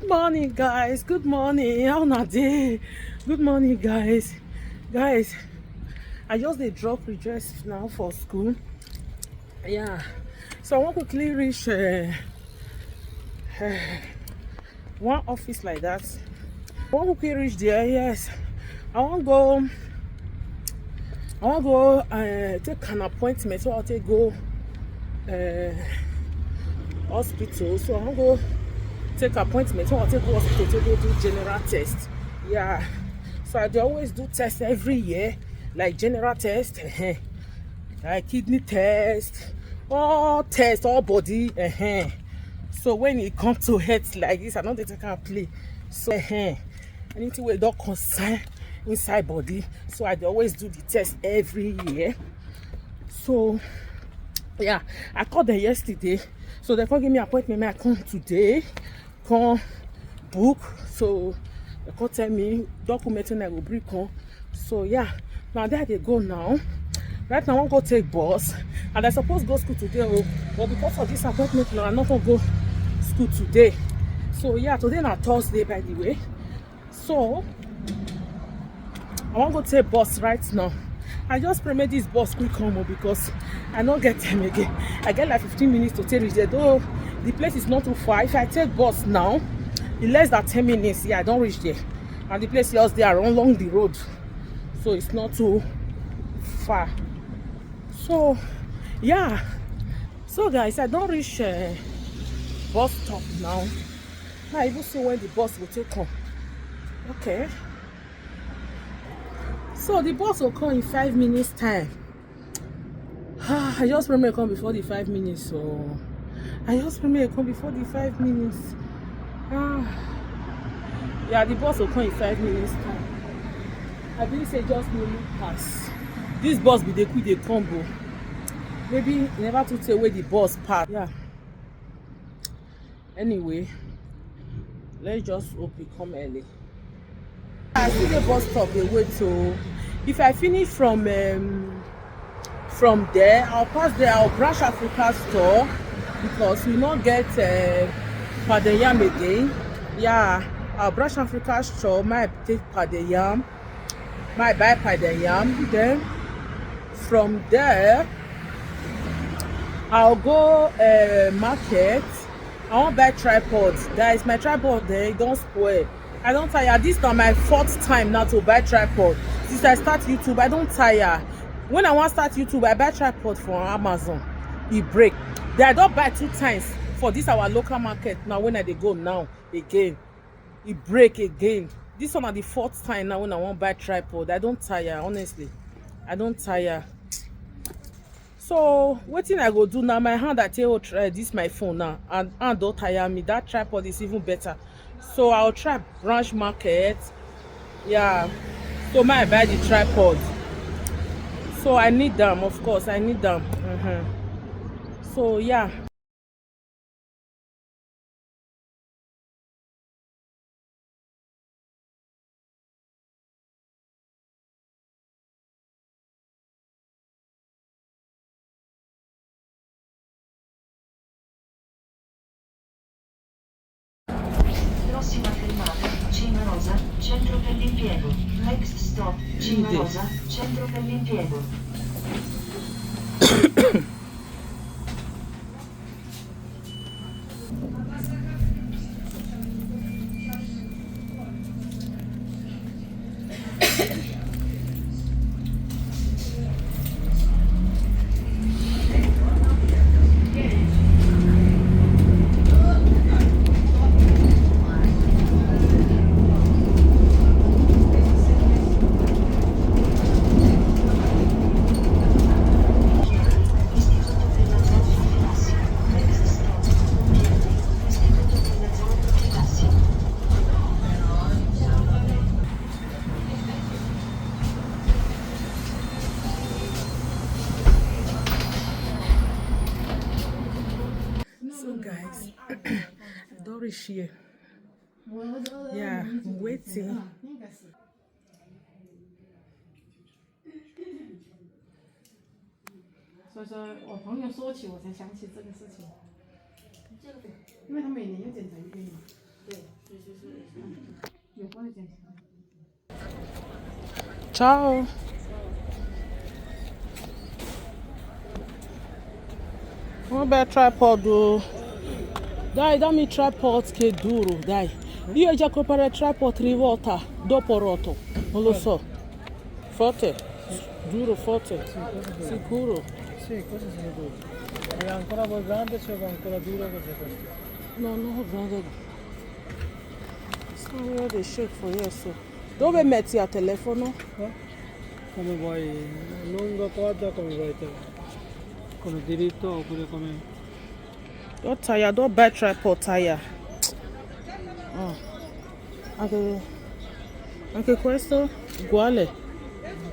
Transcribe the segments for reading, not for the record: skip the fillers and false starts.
morning, guys. Good morning. How na day? Good morning, guys. Guys, I just dey drop redress now for school. Yeah. So I want to quickly reach one office like that. I want to quickly reach there. Yes. I want go. Take an appointment. So I'll take go hospital. So I want go take appointment. So I'll take go hospital to go do general test. Yeah. So I always do tests every year, like general test, like kidney test, all test, all body. So when it comes to health like this, I don't think I can play. So anything we don't concern inside body. So I always do the test every year. So yeah, I called them yesterday. So they can't give me an appointment. I come today, come book. So they can't tell me documenting I will bring on. So yeah, now there they go now. Right now I want to go take bus. And I suppose go school today. But because of this appointment now, I'm not gonna go school today. So yeah, today na Thursday by the way. So I want to go take bus right now. I just pray make this bus quick come because I don't get time again. I get like 15 minutes to take reach there. Though the place is not too far. If I take bus now, in less than 10 minutes, yeah, I don't reach there. And the place is there along the road. So it's not too far. So yeah. So guys, I don't reach bus stop now. I even see when the bus will take on. Okay. So the bus will come in 5 minutes time. I just remember come before the 5 minutes. So I just remember come before the 5 minutes. Yeah, the bus will come in 5 minutes time. I believe say just nearly pass. This bus be the quick they combo. Maybe never to tell where the bus pass. Yeah. Anyway, let's just hope it come early. I see the bus stop they wait. So if I finish from there, I'll pass there. I'll branch Africa store because we not get Padeyam again. Yeah, I'll branch Africa store. Might take Padeyam. Might buy Padeyam. Then from there, I'll go market. I won't buy tripods. Guys, my tripod there don't spoil. I don't tire. This is my 4th time now to buy tripod. Since I start YouTube, I don't tire. When I want to start YouTube, I buy tripod from Amazon. It break. Then I don't buy 2 times for this our local market. Now when I dey go now again, it break again. This one are the 4th time now when I want to buy tripod. I don't tire, honestly. I don't tire. So what thing I go do now? My hand I tell try this my phone now and don't tire me. That tripod is even better. So I'll try branch market. Yeah. So I buy the tripod. So I need them, of course. I need them. So yeah. Prossima fermata, Cimarosa, centro per l'impiego. Next stop, Cimarosa, centro per l'impiego. So guys, I don't reach here. Yeah, I'm waiting. 所以说我朋友说起，我才想起这个事情。因为他每年要检查一遍嘛。对，所以 Ciao. What about tripod? Dai, dammi tripod che è duro, dai. Io ho già comprato tripod 3 volte, dopo rotto. Non lo so. Forte? Duro, forte? Sicuro? Sì, questo sono duro. È ancora più grande, cioè ancora duro così questo. No, no, grande. So where they shake for you, so. Dove metti a telefono? Come vuoi, lungo, corto, come vuoi te. Come diritto oppure come... Don't tire, don't buy tripod tire. Oh. Anche questo? Uguale.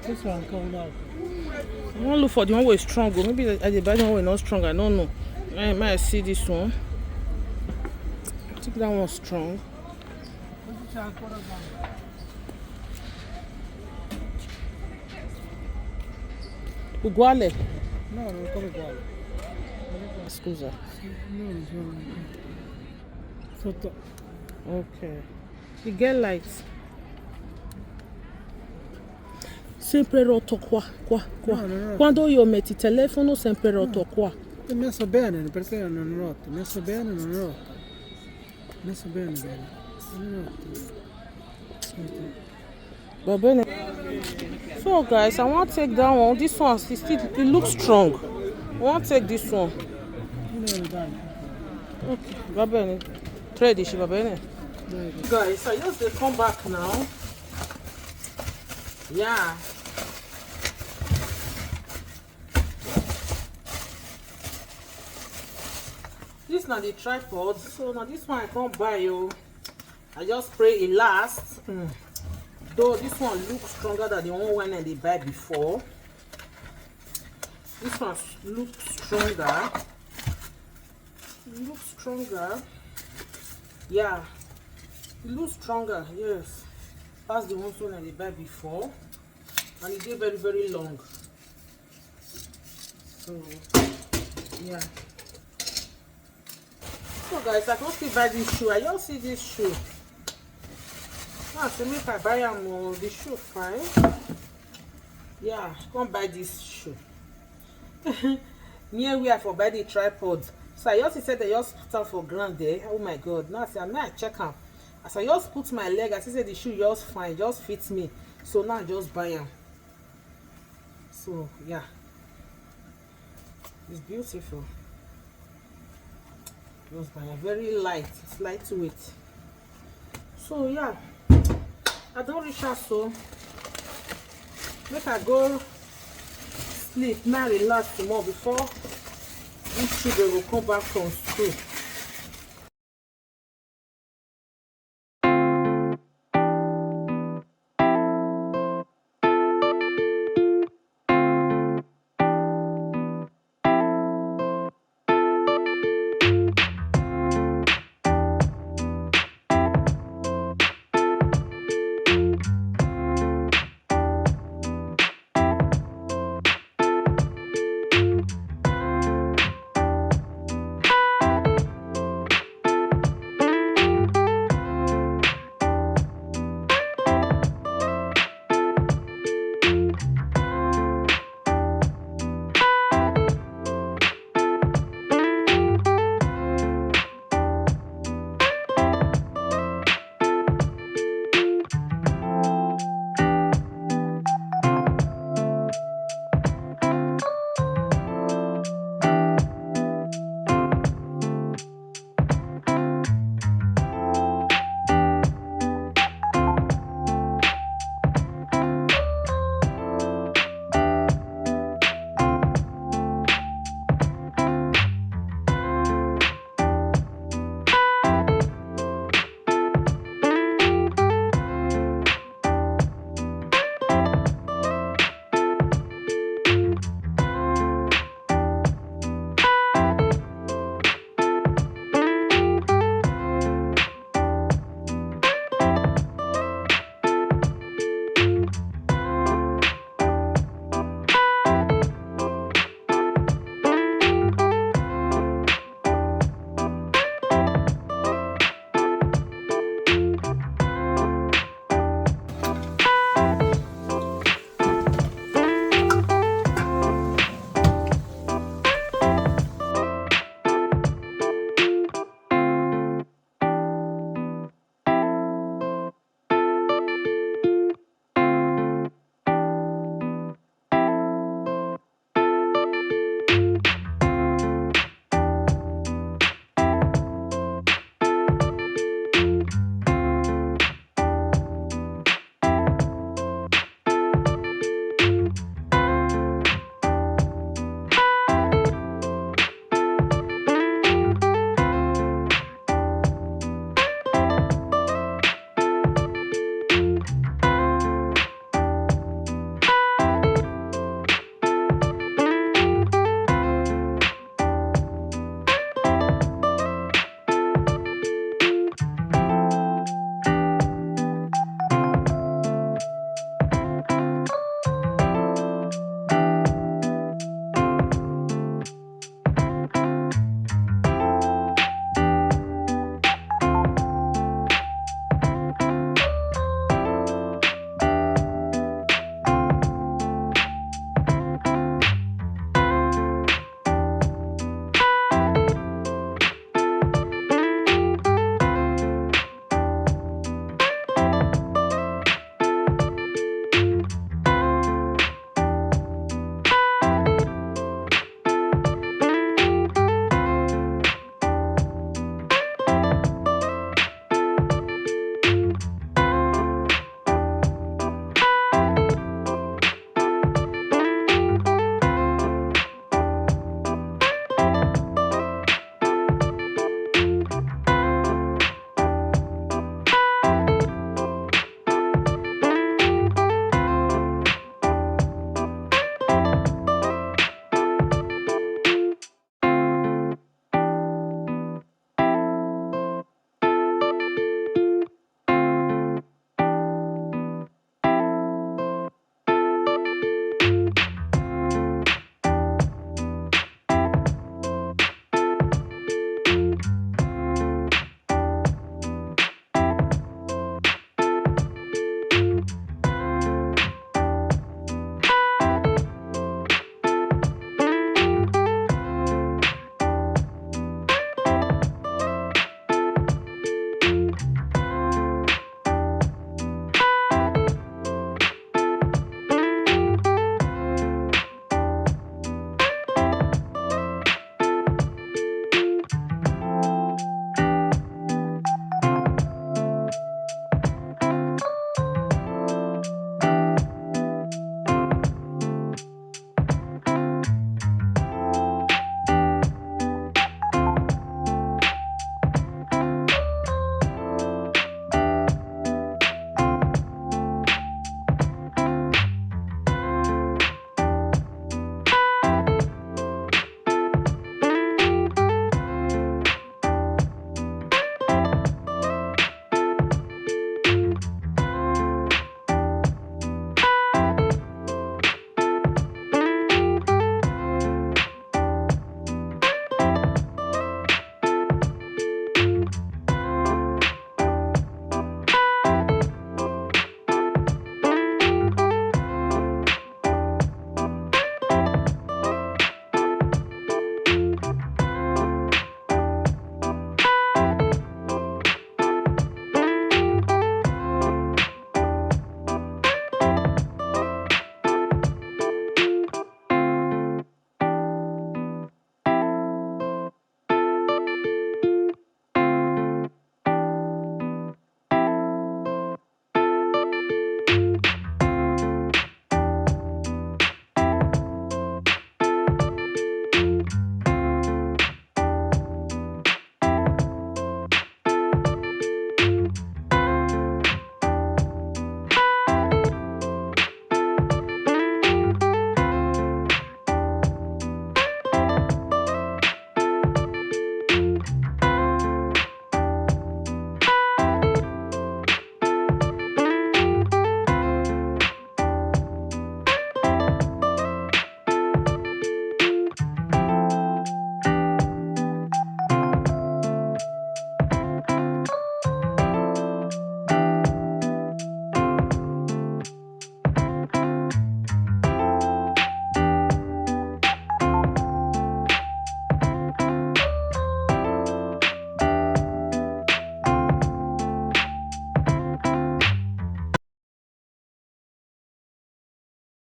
Questo è anche un altro. I want to look for the one who is strong. Maybe I buy the one who is not strong. I don't know. I might see this one. I think that one's strong. Questo c'è ancora grande. Uguale. No, non è come uguale. Scusa. No, non sono... Sotto. Ok. The get lights. Sempre rotto qua. No. Quando io metti il telefono, sempre rotto qua. È messo bene, perché non è rotto. Messo bene, non è rotto. Messo bene. Non è rotto. Va bene. So guys, I want to take that one. This one, it looks strong. I want to take this one. Okay, va bene. 13, va bene. Guys, I just come back now. Yeah. This now the tripod. So now this one I can't buy you. I just pray it lasts. Though this one looks stronger than the one I did buy before. This one looks stronger. It looks stronger. Yeah. It looks stronger, yes. That's the one I did buy before. And it did very, very long. So yeah. So guys, I can't still buy this shoe. I just see this shoe. Now so if I buy them, the shoe fine. Yeah, can't buy this shoe. Near where I for buy the tripod. So I just said they just put for ground there. Oh my god. Now I check them. As I just put my leg, as I said the shoe just fine, just fits me. So now I just buy them. So yeah. It's beautiful. Just buy them. Very light. It's lightweight. So yeah. I don't reach out, so make I go sleep now, relax tomorrow before these children will come back from school.